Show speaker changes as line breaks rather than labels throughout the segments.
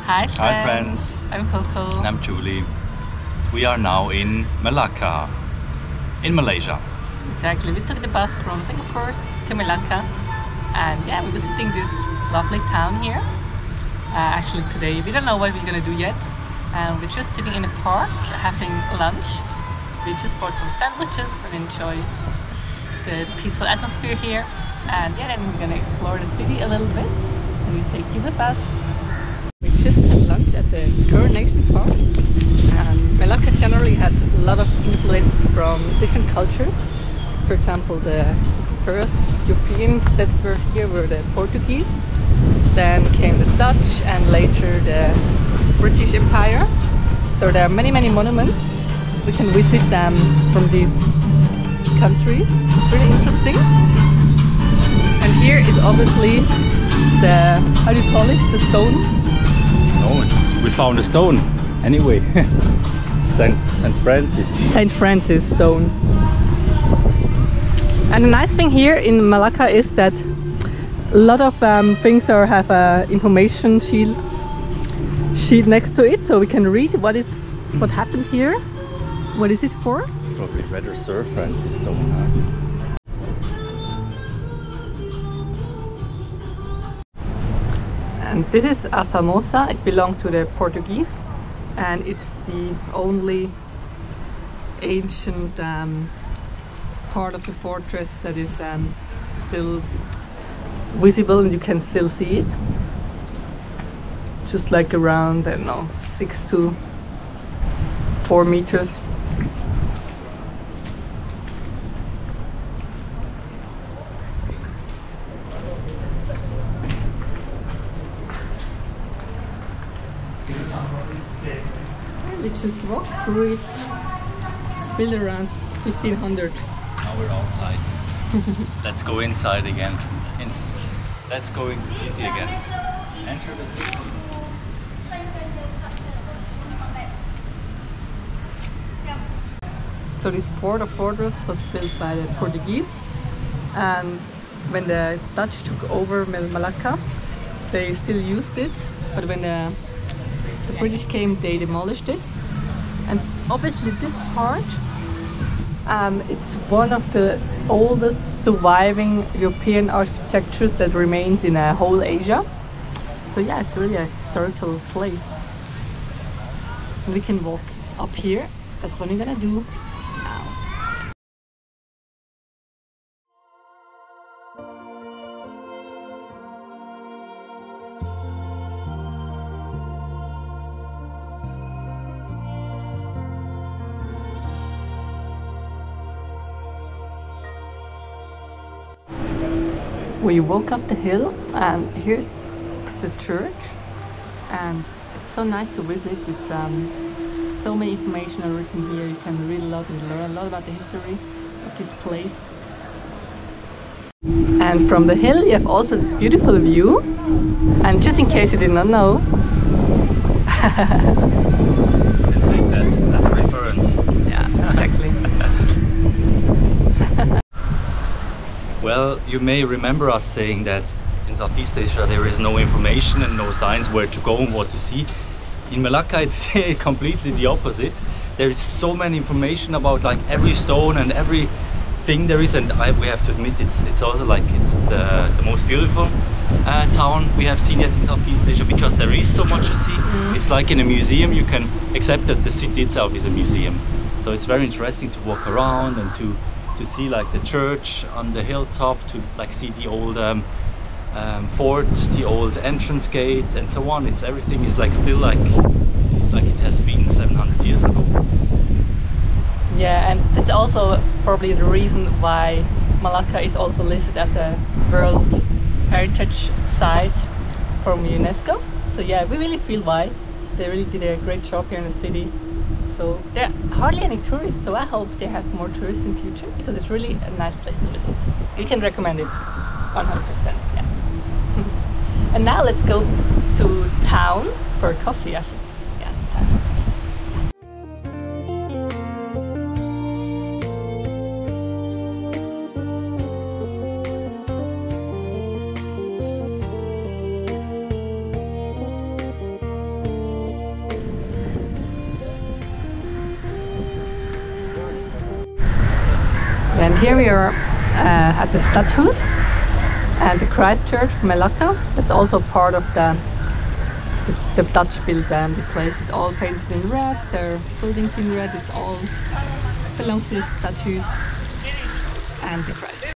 Hi friends.
Hi friends.
I'm Coco.
And I'm Julie. We are now in Melaka, in Malaysia.
Exactly. We took the bus from Singapore to Melaka, and yeah, we're visiting this lovely town here. Actually today we don't know what we're gonna do yet. We're just sitting in a park having lunch. We just bought some sandwiches and enjoy the peaceful atmosphere here. And yeah, then we're gonna explore the city a little bit and we take you with us. We just had lunch at the Coronation Park, and Melaka generally has a lot of influence from different cultures. For example, the first Europeans that were here were the Portuguese, then came the Dutch, and later the British Empire. So there are many monuments. We can visit them from these countries. It's really interesting. And here is obviously the, how do you call it, the stone?
No, we found a stone. Anyway, Saint Francis.
Saint Francis stone. And the nice thing here in Melaka is that a lot of things have a information sheet next to it, so we can read what happened here. What is it for?
It's probably rather Sir Francis stone, huh?
And this is a famosa. It belonged to the Portuguese, and it's the only ancient part of the fortress that is still visible, and you can still see it. Just like around, I don't know, 6 to 4 meters. We just walked through it. It's built around 1500.
Now we're outside. Let's go inside again. Let's go in the city again. Enter the city.
So this fortress was built by the Portuguese, and when the Dutch took over Melaka, they still used it, but when the British came, they demolished it. And obviously this part, it's one of the oldest surviving European architectures that remains in whole Asia. So yeah, it's really a historical place. And we can walk up here. That's what we're gonna do now. We walk up the hill, and here's the church, and it's so nice to visit. It's so many information are written here. You can read a lot and learn a lot about the history of this place. And from the hill you have also this beautiful view, and just in case you did not know,
Take that as a reference.
yeah, exactly.
Well, you may remember us saying that in Southeast Asia there is no information and no signs where to go and what to see. In Melaka it's completely the opposite. There is so many information about like every stone and everything there is, and we have to admit it's also like it's the most beautiful town we have seen yet in Southeast Asia, because there is so much to see. It's like in a museum. You can accept that the city itself is a museum. So it's very interesting to walk around and to see like the church on the hilltop, to like see the old fort, the old entrance gate, and so on. Everything is like still like it has been 700 years ago.
Yeah, and that's also probably the reason why Melaka is also listed as a World Heritage Site from UNESCO. So yeah, we really feel why. They really did a great job here in the city. So there are hardly any tourists, so I hope they have more tourists in future, because it's really a nice place to visit. We can recommend it 100%, yeah. And now let's go to town for coffee, I think. Yeah, town. And here we are at the statues and the Christ Church of Melaka. That's also part of the Dutch built this place. Is all painted in red. There are buildings in red. It's all belongs to the statues and the Christ Church.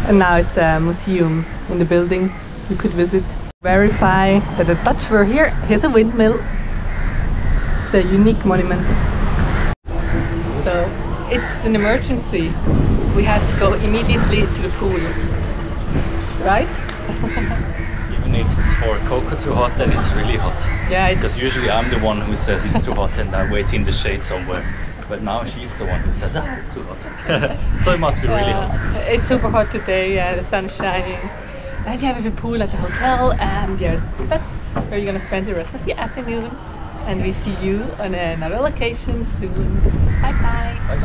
And now it's a museum in the building you could visit. Verify that the Dutch were here. Here's a windmill. The unique monument. So it's an emergency. We have to go immediately to the pool, right?
Even if it's for Coco too hot, then it's really hot.
Yeah,
because usually I'm the one who says it's too hot and I wait in the shade somewhere. But now she's the one who says, ah, it's too hot. So it must be really hot.
It's super hot today, yeah, the sun is shining. And yeah, we have a pool at the hotel, and yeah, that's where you're gonna spend the rest of the afternoon. And we see you on another location soon. Bye bye.
Bye bye.